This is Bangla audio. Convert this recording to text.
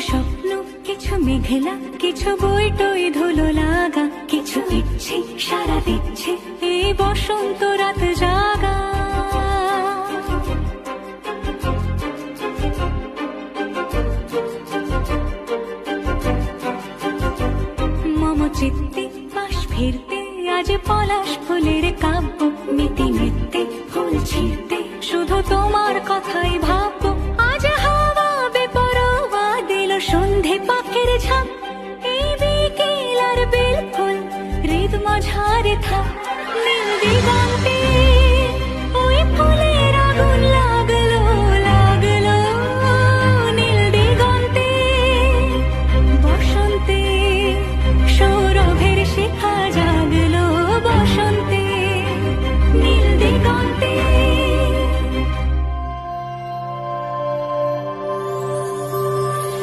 স্বপ্ন, কিছু মেঘলা, কিছু বই টই ধুলো লাগা, কিছু ইচ্ছে সারা দিচ্ছে এই বসন্ত রাত জাগা। মম চিত্তে পাশ ফিরতে আজ পলাশ ফুলের কাব্য, মিটি মিটতে ফুল ছিঁড়তে শুধু তোমার কথাই ভাববো। আজ হাওয়া বেপরোয়া দিল সন্ধে পাখির ঝাঁক, এই বিকেল আর বিলকুল হৃদ মাঝারে থাক নীল দিগন্তে ওই ফুল